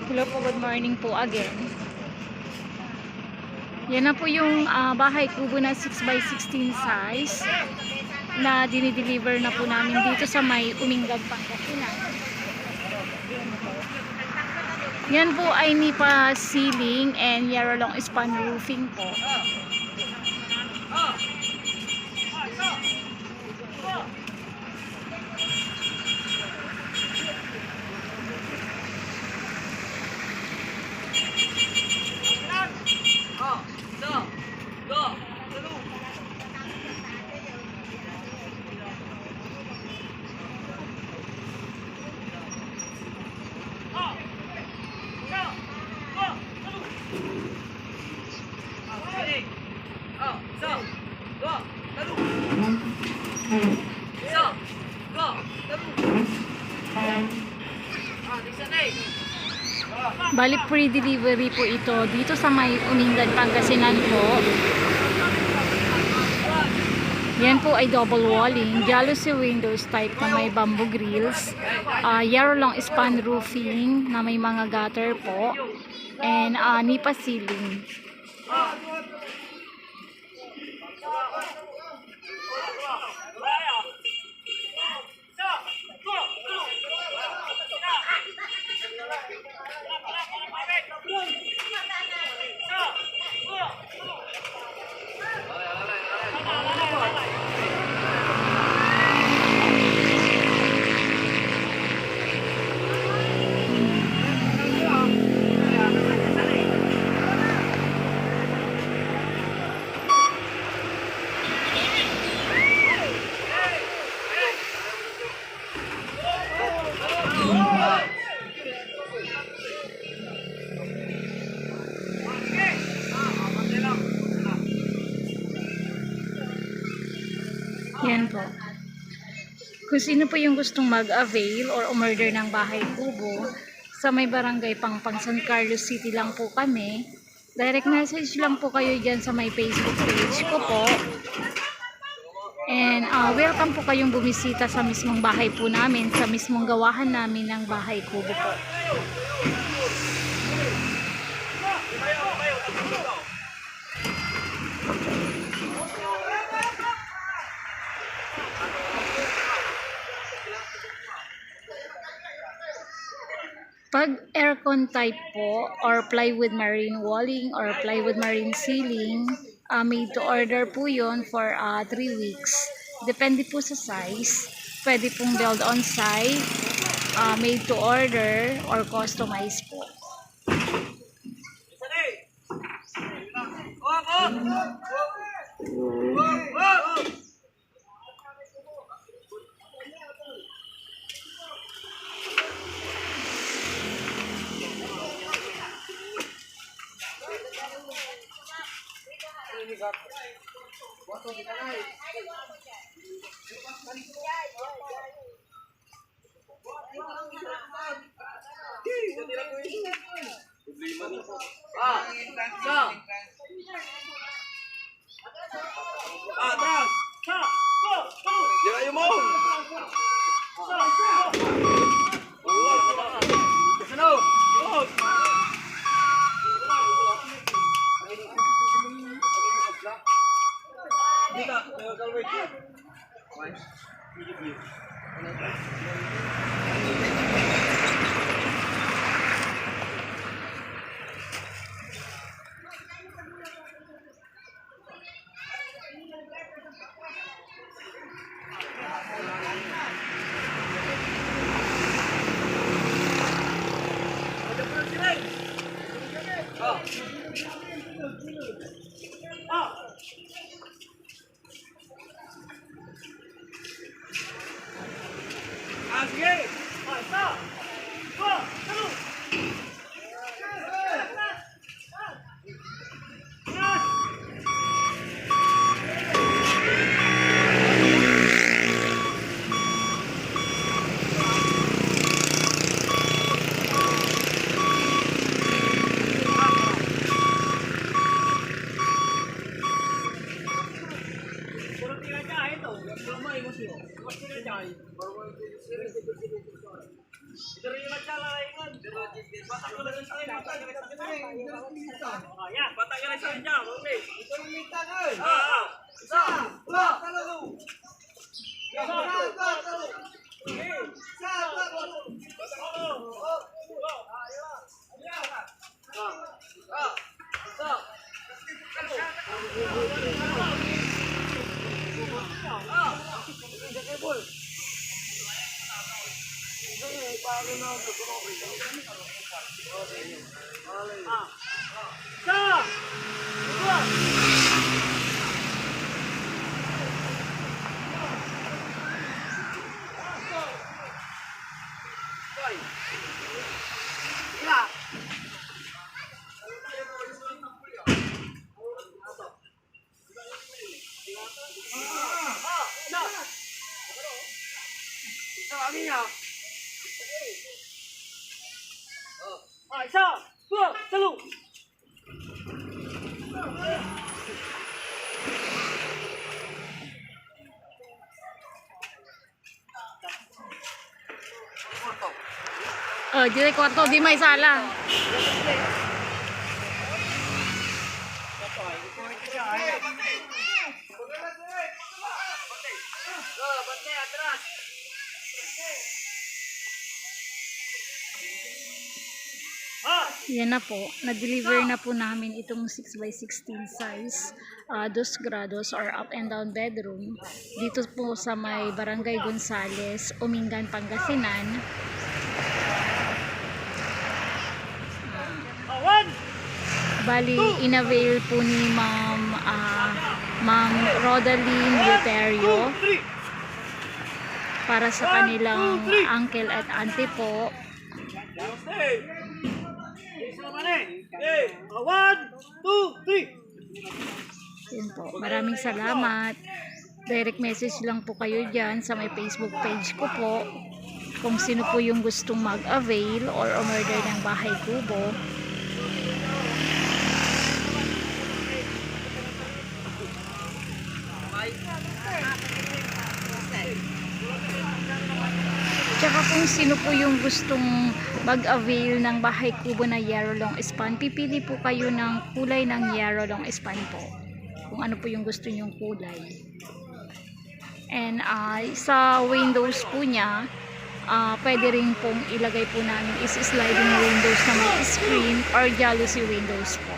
Hello po, good morning po again. Yan na po yung bahay kubo na 6x16 size na dinideliver na po namin dito sa may Umingan, Pangasinan. Yan po ay nipa ceiling and yarolong span roofing po. Bali pre-delivery po ito dito sa may Umingan, Pangasinan po. Yan po ay double walling, jalousie windows type na may bamboo grills, yarolong span roofing na may mga gutter po, and nipa ceiling. Yan po. Kung sino po yung gustong mag-avail or umorder ng bahay kubo, sa may barangay Pangpang, San Carlos City lang po kami. Direct message lang po kayo dyan sa may Facebook page ko po. And welcome po kayong bumisita sa mismong bahay po namin, sa mismong gawahan namin ng bahay kubo po. Pag aircon type po or plywood marine walling or plywood marine ceiling, made to order po yon for 3 weeks. Depende po sa size. Pwede pong build on site, made to order or customize po. Ayan, patagalin sa inyo. Okay. Isa, dua, satu. Oh, di kwarto, di may sala. Yan na po, na-deliver na po namin itong 6x16 size, 2 grados or up and down bedroom dito po sa may Barangay Gonzales, Umingan, Pangasinan. Bali, inavail po ni Ma'am Rodaline Luterio para sa kanilang uncle at auntie po. One, two, three. Yun po. Maraming salamat. Direct message lang po kayo dyan sa may Facebook page ko po. Kung sino po yung gustong mag-avail or umorder ng bahay kubo. Tsaka kung sino po yung gustong mag-avail ng bahay kubo na Yarrow Long Span, pipili po kayo ng kulay ng Yarrow Long Span po. Kung ano po yung gusto nyong kulay. And sa windows po niya, pwede rin pong ilagay po namin is sliding windows na may screen or jalousie windows po.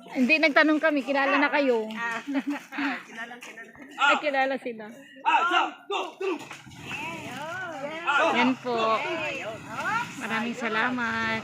Hindi, nagtanong kami, kilala na kayo. Kilala sila. Yan po. Maraming salamat.